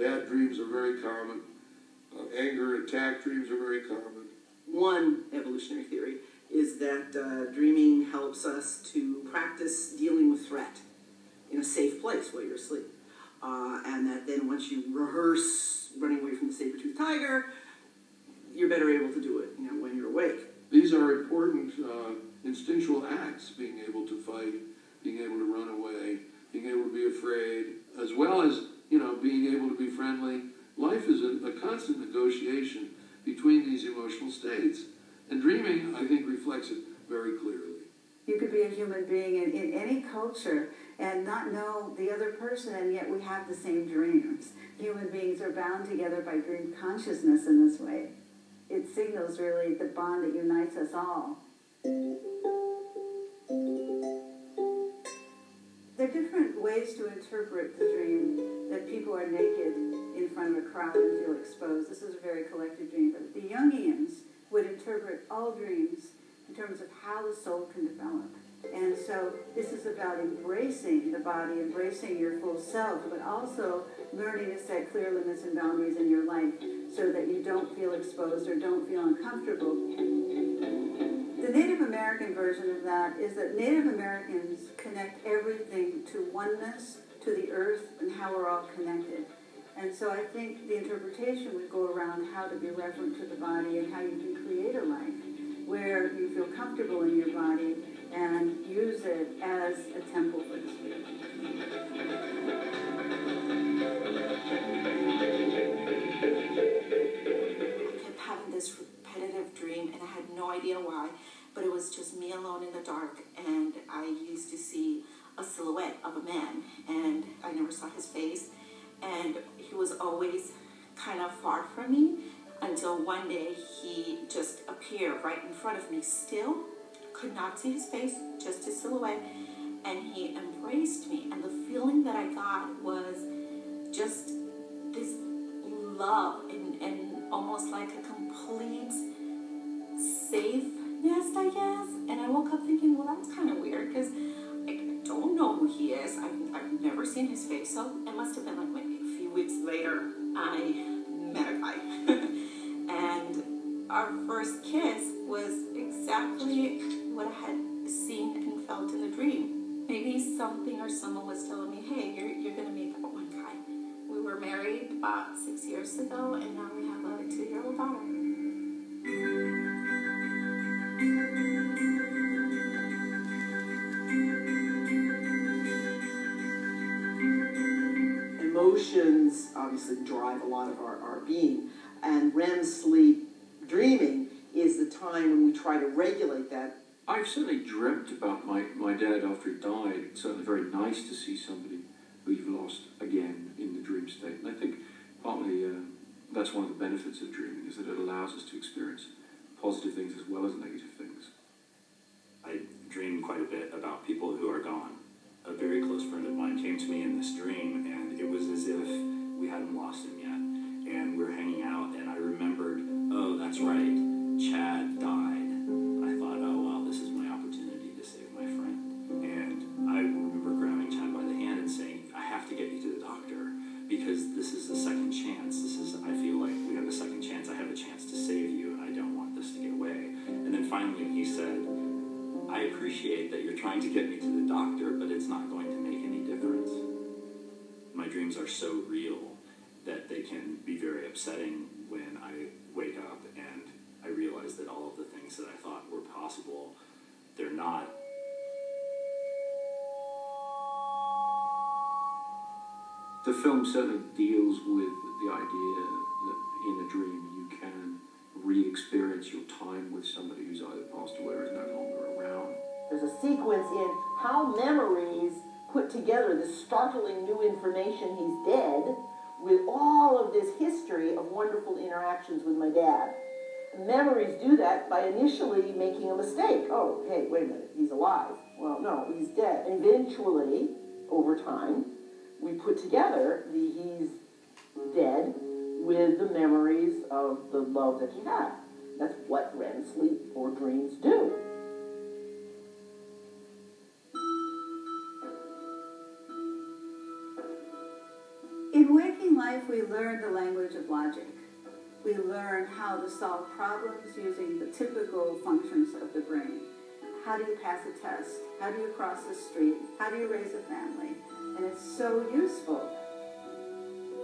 Bad dreams are very common. Anger, attack dreams are very common. One evolutionary theory is that dreaming helps us to practice dealing with threat in a safe place while you're asleep. And that then once you rehearse running away from the saber-toothed tiger, you're better able to do it, when you're awake. These are important instinctual acts, being able to fight, being able to run away, being able to be afraid, as well as, being able to be friendly. Life is a constant negotiation between these emotional states. And dreaming, I think, reflects it very clearly. You could be a human being in any culture and not know the other person, and yet we have the same dreams. Human beings are bound together by dream consciousness in this way. It signals really the bond that unites us all. There are different ways to interpret the dream, that people are naked in front of a crowd and feel exposed. This is a very collective dream. But the Jungians would interpret all dreams in terms of how the soul can develop. And so this is about embracing the body, embracing your full self, but also learning to set clear limits and boundaries in your life so that you don't feel exposed or don't feel uncomfortable. The Native American version of that is that Native Americans connect everything to oneness, to the earth, and how we're all connected. And so I think the interpretation would go around how to be reverent to the body and how you can create a life where you feel comfortable in your body and use it as a temple for the spirit. I kept having this repetitive dream, and I had no idea why, but it was just me alone in the dark, and I used to see a silhouette of a man, and I never saw his face, and he was always kind of far from me, until one day he just appeared right in front of me still. Could not see his face, just his silhouette, and he embraced me, and the feeling that I got was just this love and almost like a complete safeness, I guess. And I woke up thinking, well, that's kind of weird, because I don't know who he is. I've never seen his face, so it must have been like maybe a few weeks later I met a guy. And our first kiss was exactly what I had seen and felt in the dream. Maybe something or someone was telling me, hey, you're going to meet that one guy. We were married about 6 years ago, and now we have a 2-year-old daughter. Emotions obviously drive a lot of our being, and REM sleep dreaming is the time when we try to regulate that. I've certainly dreamt about my dad after he died. It's certainly very nice to see somebody who you've lost again in the dream state. And I think partly that's one of the benefits of dreaming, is that it allows us to experience positive things as well as negative things. I dream quite a bit about people who are gone. A very close friend of mine came to me in this dream, and it was as if we hadn't lost him yet. And we were hanging out, and I remembered, oh, that's right, Chad died. I thought, oh, well, this is my opportunity to save my friend. And I remember grabbing Chad by the hand and saying, I have to get you to the doctor, because this is the second chance. I feel like we have a second chance. I have a chance to save you, and I don't want this to get away. And then finally he said, I appreciate that you're trying to get me to the doctor, but it's not going to make any difference. My dreams are so real that they can be very upsetting when I wake up and I realize that all of the things that I thought were possible, they're not. The film certainly deals with the idea that in a dream you can re-experience your time with somebody who's either passed away or is no longer around. There's a sequence in how memories put together this startling new information he's dead with all of this history of wonderful interactions with my dad. Memories do that by initially making a mistake. Oh, hey, wait a minute, he's alive. Well, no, he's dead. And eventually, over time, we put together the he's dead with the memories of the love that he had. That's what REM sleep or dreams do. In waking life, we learn the language of logic. We learn how to solve problems using the typical functions of the brain. How do you pass a test? How do you cross the street? How do you raise a family? And it's so useful.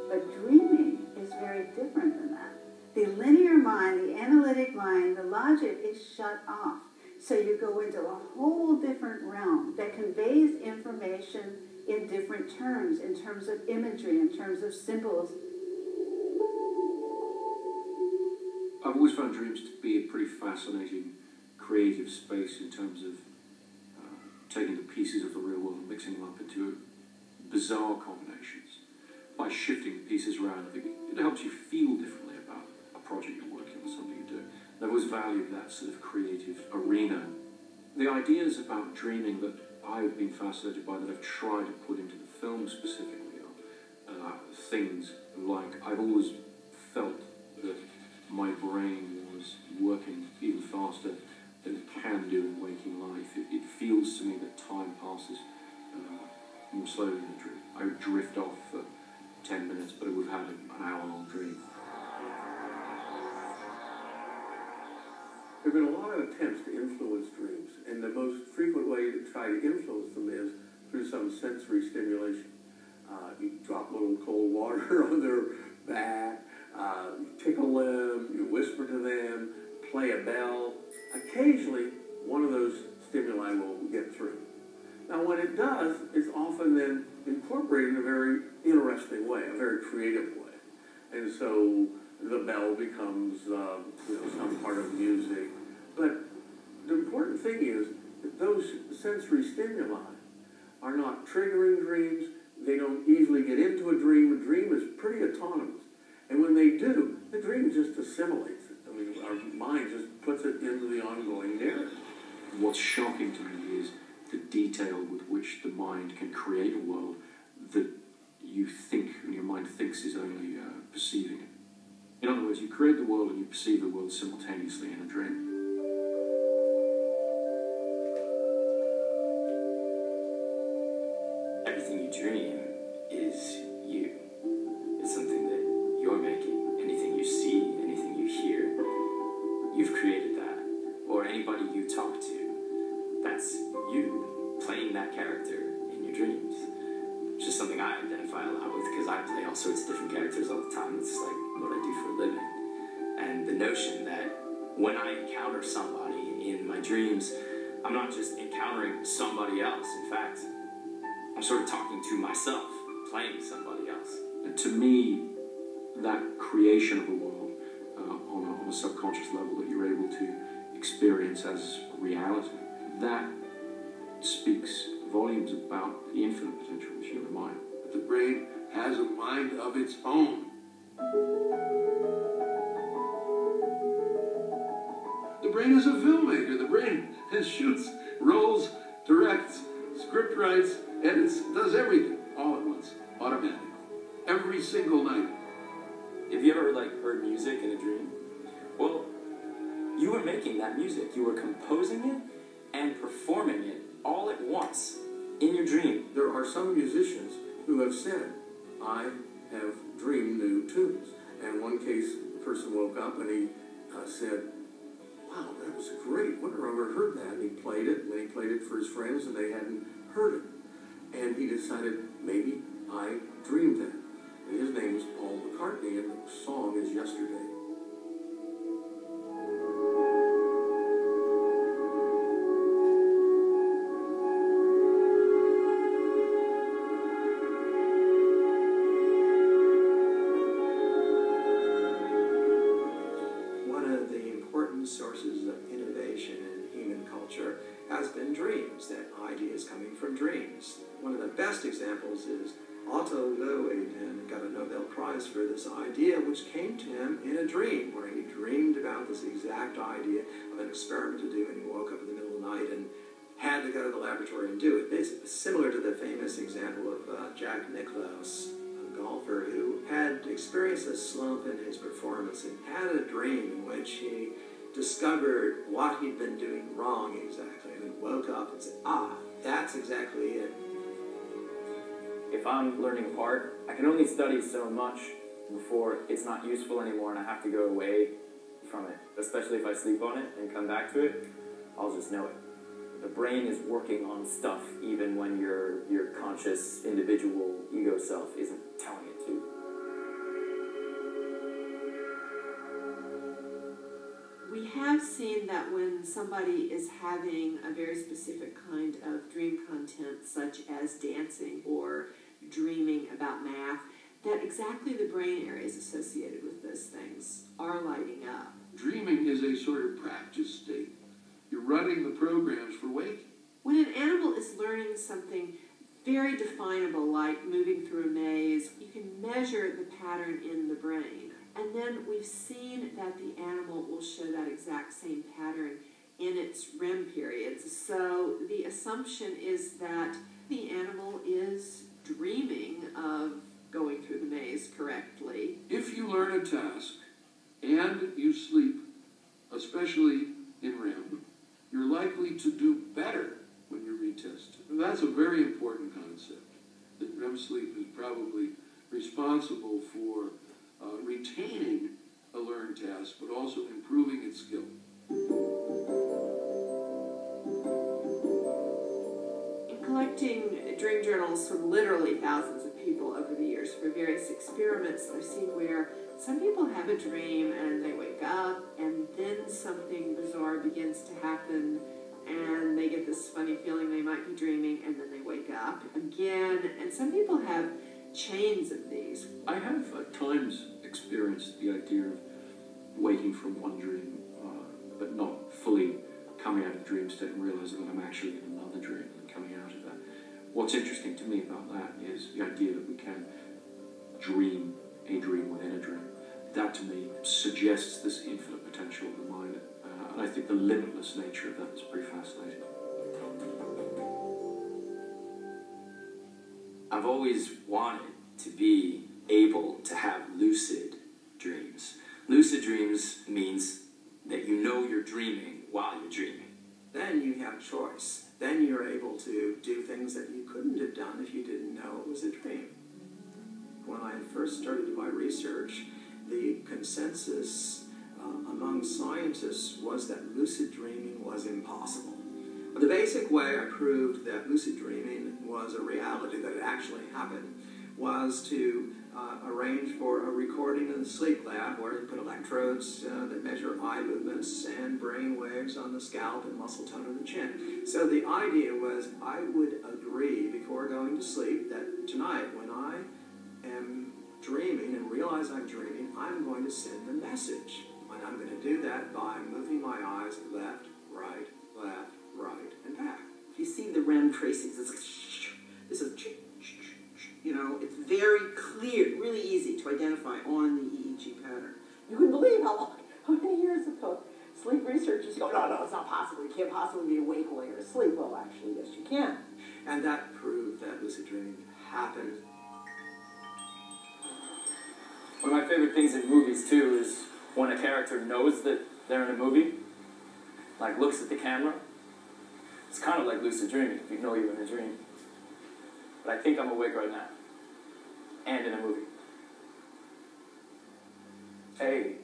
But dreaming is very different than that. The linear mind, the analytic mind, the logic is shut off. So you go into a whole different realm that conveys information in different terms, in terms of imagery, in terms of symbols. I've always found dreams to be a pretty fascinating creative space in terms of taking the pieces of the real world and mixing them up into bizarre combinations. By shifting the pieces around, I think it helps you feel differently about a project you're working on, something you're doing. And I've always valued that sort of creative arena. The ideas about dreaming that I've been fascinated by, that I've tried to put into the film specifically, are things like I've always felt that my brain was working even faster than it can do in waking life. It feels to me that time passes more slowly in a dream. I would drift off for 10 minutes, but I would have had an hour-long dream. There have been a lot of attempts to influence dreams, and the most frequent way to try to influence them is through some sensory stimulation. You drop a little cold water on their back, you tickle them, you whisper to them, play a bell. Occasionally, one of those stimuli will get through. Now, when it does, it's often then incorporated in a very interesting way, a very creative way. And so the bell becomes some part of music. But the important thing is that those sensory stimuli are not triggering dreams. They don't easily get into a dream. A dream is pretty autonomous. And when they do, the dream just assimilates it. I mean, our mind just puts it into the ongoing narrative. What's shocking to me is the detail with which the mind can create a world that you think, and your mind thinks, is only perceiving it. In other words, you create the world and you perceive the world simultaneously in a dream. Everything you dream is you. It's something that you're making. Anything you see, anything you hear, you've created that. Or anybody you talk to, that's you playing that character in your dreams. It's just something I identify a lot with because I play all sorts of different characters all the time. It's like what I do for a living. And the notion that when I encounter somebody in my dreams, I'm not just encountering somebody else. In fact, I'm sort of talking to myself, playing somebody else. And to me, that creation of a world on a subconscious level that you're able to experience as reality, that speaks volumes about the infinite potential of the human mind. But the brain has a mind of its own. The brain is a filmmaker. The brain shoots, rolls, directs, script writes, edits, does everything all at once, automatically, every single night. Have you ever heard music in a dream? Well, you were making that music. You were composing it and performing it all at once in your dream. There are some musicians who have said, I have dreamed new tunes. And in one case, the person woke up and he said, wow, that was great. Wonder if I ever heard that. And he played it, and then he played it for his friends, and they hadn't heard it. And he decided, maybe I dreamed that. And his name was Paul McCartney, and the song is Yesterday. Sources of innovation in human culture has been dreams, that ideas coming from dreams. One of the best examples is Otto Loewen got a Nobel Prize for this idea, which came to him in a dream, where he dreamed about this exact idea of an experiment to do, and he woke up in the middle of the night and had to go to the laboratory and do it. It's similar to the famous example of Jack Nicklaus, a golfer who had experienced a slump in his performance and had a dream in which he discovered what he'd been doing wrong exactly, and he woke up and said, that's exactly it. if I'm learning a part, I can only study so much before it's not useful anymore and I have to go away from it. Especially if I sleep on it and come back to it, I'll just know it. The brain is working on stuff even when your conscious individual ego self isn't telling it to. We have seen that when somebody is having a very specific kind of dream content, such as dancing or dreaming about math, that exactly the brain areas associated with those things are lighting up. Dreaming is a sort of practice state. You're running the programs for waking. When an animal is learning something very definable, like moving through a maze, you can measure the pattern in the brain. And then we've seen that the animal will show that exact same pattern in its REM periods. So the assumption is that the animal is dreaming of going through the maze correctly. If you learn a task and you sleep, especially in REM, you're likely to do better when you retest. That's a very important concept, that REM sleep is probably responsible for retaining a learned task, but also improving its skill. In collecting dream journals from literally thousands of people over the years for various experiments, I've seen where some people have a dream and they wake up and then something bizarre begins to happen and they get this funny feeling they might be dreaming and then they wake up again. And some people have chains of these. I have at times experienced the idea of waking from one dream, but not fully coming out of the dream state and realizing that I'm actually in another dream and coming out of that. What's interesting to me about that is the idea that we can dream a dream within a dream. That to me suggests this infinite potential of the mind, and I think the limitless nature of that is pretty fascinating. I've always wanted to be able to have lucid dreams. Lucid dreams means that you know you're dreaming while you're dreaming. Then you have choice. Then you're able to do things that you couldn't have done if you didn't know it was a dream. When I first started my research, the consensus among scientists was that lucid dreaming was impossible. The basic way I proved that lucid dreaming was a reality, that it actually happened, was to arrange for a recording in the sleep lab where you put electrodes that measure eye movements and brain waves on the scalp and muscle tone of the chin. So the idea was I would agree before going to sleep that tonight when I am dreaming and realize I'm dreaming, I'm going to send a message. And I'm going to do that by moving my eyes left, right, and back. If you see the REM tracings, it's like, this is, you know, it's very clear, really easy to identify on the EEG pattern. You couldn't believe how many years it took. Sleep researchers go, no, it's not possible. You can't possibly be awake while you're asleep. Well, actually, yes, you can. And that proved that lucid dreaming happened. One of my favorite things in movies, too, is when a character knows that they're in a movie, like looks at the camera. It's kind of like lucid dreaming, if you know you're in a dream. But I think I'm awake right now. And in a movie. Hey.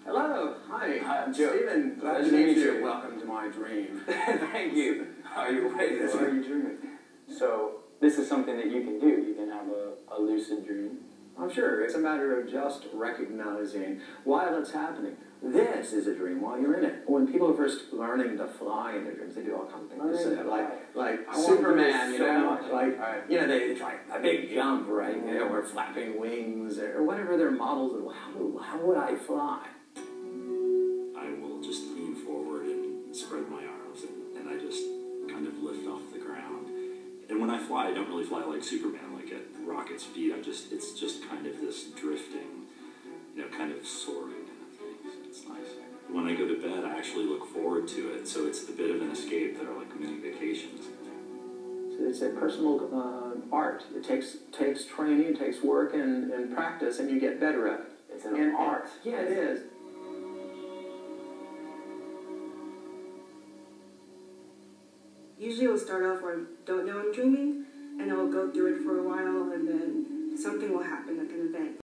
Hello. Hi. Hi, I'm Joe. Stephen, glad to meet you. Welcome to my dream. Thank you. Are you awake or are you dreaming? So, this is something that you can do. You can have a lucid dream. I'm sure. It's a matter of just recognizing while it's happening. This is a dream while you're in it. When people are first learning to fly in their dreams, they do all kinds of things. Like Superman, you know, you know, they try a big jump, right? You know, or flapping wings, or whatever their models of how would I fly? I will just lean forward and spread my arms, and I just kind of lift off the ground. And when I fly, I don't really fly like Superman, like at rocket speed. It's just kind of this drifting, you know, kind of soaring kind of thing. It's nice. When I go to bed, I actually look forward to it, so it's a bit of an escape. That are like mini vacations. So it's a personal art. It takes training, it takes work and practice, and you get better at it. It's an art. Yeah, it is. Usually it'll start off where I don't know I'm dreaming, and I will go through it for a while, and then something will happen, like an event.